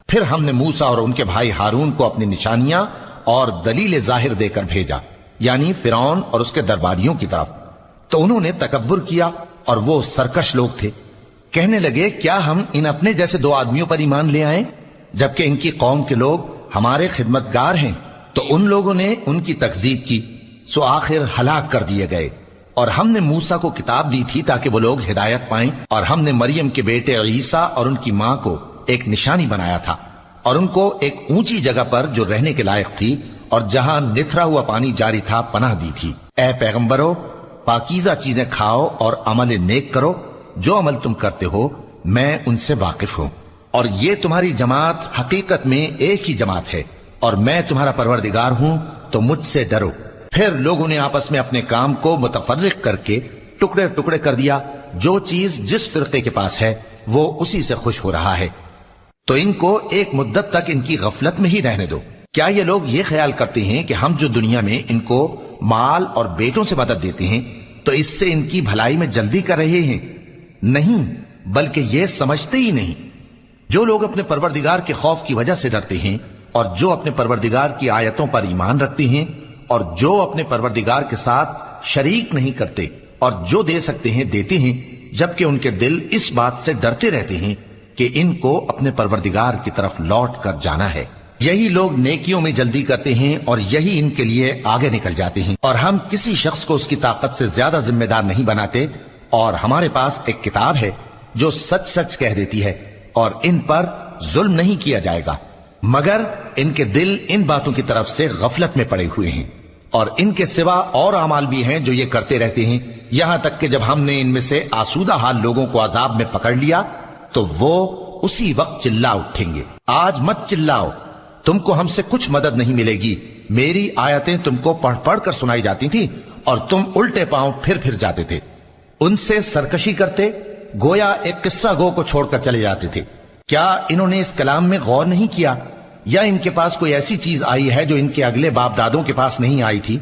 پھر ہم نے موسیٰ اور ان کے بھائی ہارون کو اپنی نشانیاں اور دلیل ظاہر دے کر بھیجا، یعنی فرعون اور اس کے درباریوں کی طرف، تو انہوں نے تکبر کیا اور وہ سرکش لوگ تھے۔ کہنے لگے کیا ہم ان اپنے جیسے 2 آدمیوں پر ایمان لے آئیں جبکہ ان کی قوم کے لوگ ہمارے خدمتگار ہیں؟ تو ان لوگوں نے ان کی تکذیب کی، سو آخر ہلاک کر دیے گئے۔ اور ہم نے موسیٰ کو کتاب دی تھی تاکہ وہ لوگ ہدایت پائیں، اور ہم نے مریم کے بیٹے عیسیٰ اور ان کی ماں کو ایک نشانی بنایا تھا، اور ان کو ایک اونچی جگہ پر جو رہنے کے لائق تھی اور جہاں نتھرا ہوا پانی جاری تھا پناہ دی تھی۔ اے پیغمبرو، پاکیزہ چیزیں کھاؤ اور عمل نیک کرو، جو عمل تم کرتے ہو میں ان سے واقف ہوں، اور یہ تمہاری جماعت حقیقت میں ایک ہی جماعت ہے، اور میں تمہارا پروردگار ہوں، تو مجھ سے ڈرو۔ پھر لوگوں نے آپس میں اپنے کام کو متفرق کر کے ٹکڑے ٹکڑے کر دیا، جو چیز جس فرقے کے پاس ہے وہ اسی سے خوش ہو رہا ہے، تو ان کو ایک مدت تک ان کی غفلت میں ہی رہنے دو۔ کیا یہ لوگ یہ خیال کرتے ہیں کہ ہم جو دنیا میں ان کو مال اور بیٹوں سے مدد دیتے ہیں تو اس سے ان کی بھلائی میں جلدی کر رہے ہیں؟ نہیں، بلکہ یہ سمجھتے ہی نہیں۔ جو لوگ اپنے پروردگار کے خوف کی وجہ سے ڈرتے ہیں اور جو اپنے پروردگار کی آیتوں پر ایمان رکھتے ہیں اور جو اپنے پروردگار کے ساتھ شریک نہیں کرتے اور جو دے سکتے ہیں دیتے ہیں، جبکہ ان کے دل اس بات سے ڈرتے رہتے ہیں کہ ان کو اپنے پروردگار کی طرف لوٹ کر جانا ہے، یہی لوگ نیکیوں میں جلدی کرتے ہیں اور یہی ان کے لیے آگے نکل جاتے ہیں۔ اور ہم کسی شخص کو اس کی طاقت سے زیادہ ذمہ دار نہیں بناتے، اور ہمارے پاس ایک کتاب ہے جو سچ سچ کہہ دیتی ہے، اور ان پر ظلم نہیں کیا جائے گا، مگر ان کے دل ان باتوں کی طرف سے غفلت میں پڑے ہوئے ہیں۔ اور ان کے سوا اور اعمال بھی ہیں جو یہ کرتے رہتے ہیں، یہاں تک کہ جب ہم نے ان میں سے آسودہ حال لوگوں کو عذاب میں پکڑ لیا تو وہ اسی وقت چلا اٹھیں گے، آج مت چلاؤ، تم کو ہم سے کچھ مدد نہیں ملے گی، میری آیتیں تم کو پڑھ پڑھ کر سنائی جاتی تھی اور تم الٹے پاؤں پھر جاتے تھے۔ ان سے سرکشی کرتے، گویا ایک قصہ گو کو چھوڑ کر چلے جاتے تھے۔ کیا انہوں نے اس کلام میں غور نہیں کیا، یا ان کے پاس کوئی ایسی چیز آئی ہے جو ان کے اگلے باپ دادوں کے پاس نہیں آئی تھی،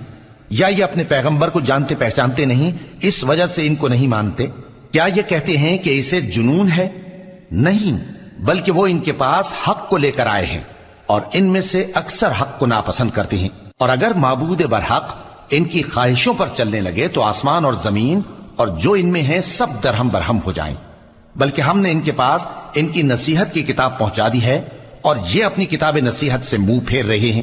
یا یہ اپنے پیغمبر کو جانتے پہچانتے نہیں اس وجہ سے ان کو نہیں مانتے؟ کیا یہ کہتے ہیں کہ اسے جنون ہے؟ نہیں، بلکہ وہ ان کے پاس حق کو لے کر آئے ہیں، اور ان میں سے اکثر حق کو ناپسند کرتے ہیں۔ اور اگر معبود برحق ان کی خواہشوں پر چلنے لگے تو آسمان اور زمین اور جو ان میں ہے سب درہم برہم ہو جائیں۔ بلکہ ہم نے ان کے پاس ان کی نصیحت کی کتاب پہنچا دی ہے، اور یہ اپنی کتاب نصیحت سے منہ پھیر رہے ہیں۔